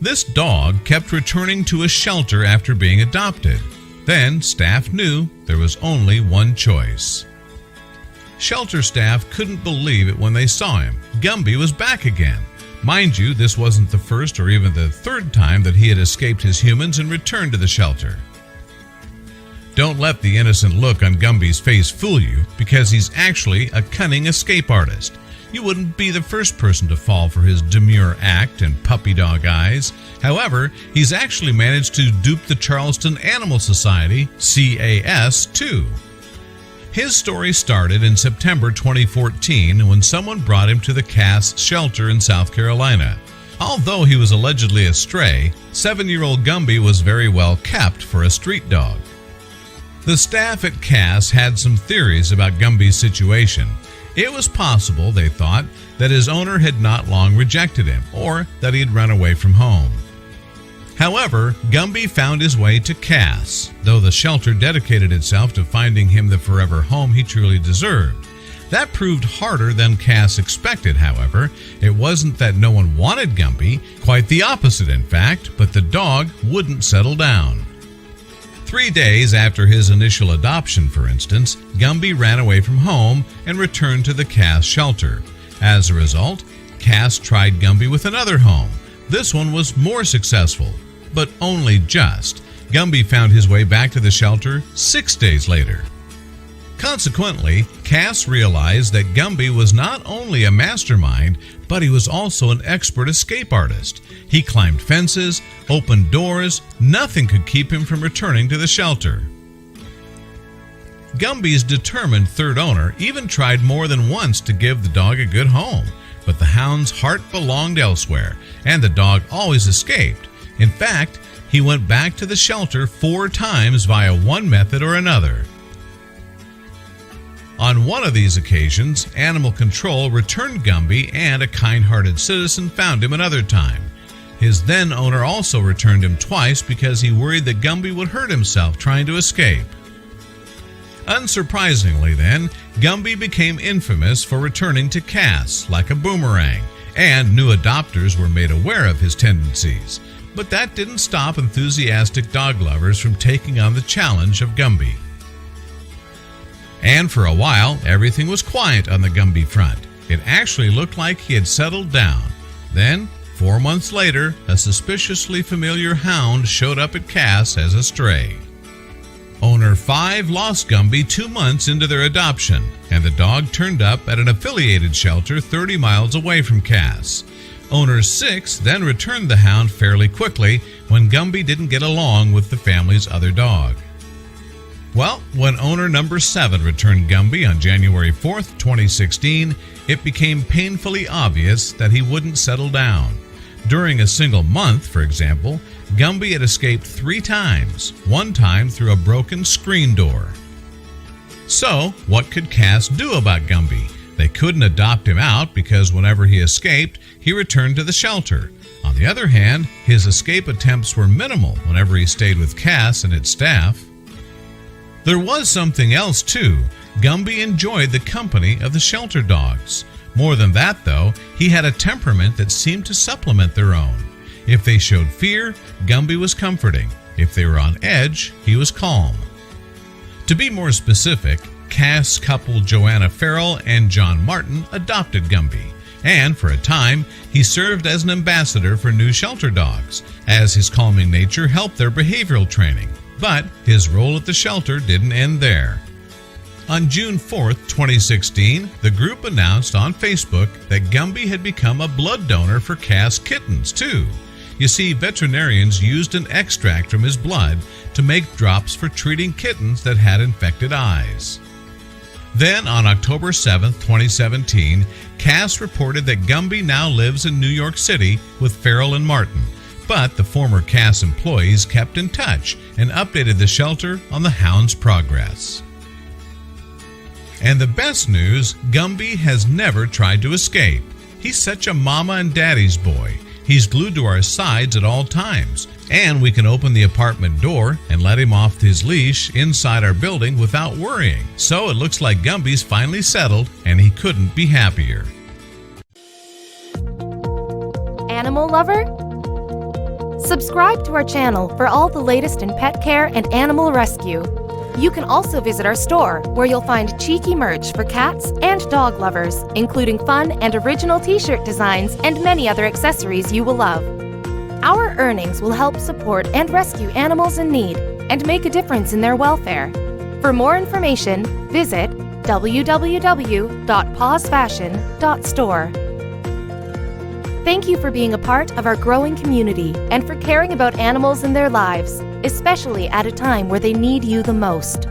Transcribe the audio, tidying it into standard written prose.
This dog kept returning to a shelter after being adopted. Then staff knew there was only one choice. Shelter staff couldn't believe it when they saw him. Gumby was back again. Mind you, this wasn't the first or even the third time that he had escaped his humans and returned to the shelter. Don't let the innocent look on Gumby's face fool you, because he's actually a cunning escape artist. You wouldn't be the first person to fall for his demure act and puppy dog eyes. However, he's actually managed to dupe the Charleston Animal Society, CAS, too. His story started in September 2014 when someone brought him to the CAS shelter in South Carolina. Although he was allegedly a stray, 7-year-old Gumby was very well kept for a street dog. The staff at CAS had some theories about Gumby's situation. It was possible, they thought, that his owner had not long rejected him, or that he had run away from home. However, Gumby found his way to CAS, though the shelter dedicated itself to finding him the forever home he truly deserved. That proved harder than CAS expected, however. It wasn't that no one wanted Gumby, quite the opposite in fact, but the dog wouldn't settle down. 3 days after his initial adoption, for instance, Gumby ran away from home and returned to the CAS shelter. As a result, CAS tried Gumby with another home. This one was more successful, but only just. Gumby found his way back to the shelter 6 days later. Consequently, CAS realized that Gumby was not only a mastermind, but he was also an expert escape artist. He climbed fences, opened doors, nothing could keep him from returning to the shelter. Gumby's determined third owner even tried more than once to give the dog a good home, but the hound's heart belonged elsewhere, and the dog always escaped. In fact, he went back to the shelter 4 times via one method or another. On one of these occasions, Animal Control returned Gumby, and a kind-hearted citizen found him another time. His then owner also returned him twice because he worried that Gumby would hurt himself trying to escape. Unsurprisingly then, Gumby became infamous for returning to CAS like a boomerang, and new adopters were made aware of his tendencies. But that didn't stop enthusiastic dog lovers from taking on the challenge of Gumby. And for a while, everything was quiet on the Gumby front. It actually looked like he had settled down. Then, 4 months later, a suspiciously familiar hound showed up at CAS as a stray. Owner 5 lost Gumby 2 months into their adoption, and the dog turned up at an affiliated shelter 30 miles away from CAS. Owner 6 then returned the hound fairly quickly when Gumby didn't get along with the family's other dog. Well, when owner number 7 returned Gumby on January 4th, 2016, it became painfully obvious that he wouldn't settle down. During a single month, for example, Gumby had escaped 3 times, one time through a broken screen door. So, what could CAS do about Gumby? They couldn't adopt him out because whenever he escaped, he returned to the shelter. On the other hand, his escape attempts were minimal whenever he stayed with CAS and its staff. There was something else too. Gumby enjoyed the company of the shelter dogs. More than that though, he had a temperament that seemed to supplement their own. If they showed fear, Gumby was comforting. If they were on edge, he was calm. To be more specific, CAS couple Joanna Farrell and John Martin adopted Gumby, and for a time, he served as an ambassador for new shelter dogs, as his calming nature helped their behavioral training. But his role at the shelter didn't end there. On June 4th, 2016, the group announced on Facebook that Gumby had become a blood donor for CAS kittens, too. You see, veterinarians used an extract from his blood to make drops for treating kittens that had infected eyes. Then, on October 7th, 2017, CAS reported that Gumby now lives in New York City with Farrell and Martin. But the former CAS employees kept in touch and updated the shelter on the hound's progress. And the best news, Gumby has never tried to escape. He's such a mama and daddy's boy. He's glued to our sides at all times, and we can open the apartment door and let him off his leash inside our building without worrying. So it looks like Gumby's finally settled, and he couldn't be happier. Animal lover? Subscribe to our channel for all the latest in pet care and animal rescue. You can also visit our store, where you'll find cheeky merch for cats and dog lovers, including fun and original t-shirt designs and many other accessories you will love. Our earnings will help support and rescue animals in need and make a difference in their welfare. For more information, visit www.pawsfashion.store. Thank you for being a part of our growing community and for caring about animals and their lives, especially at a time where they need you the most.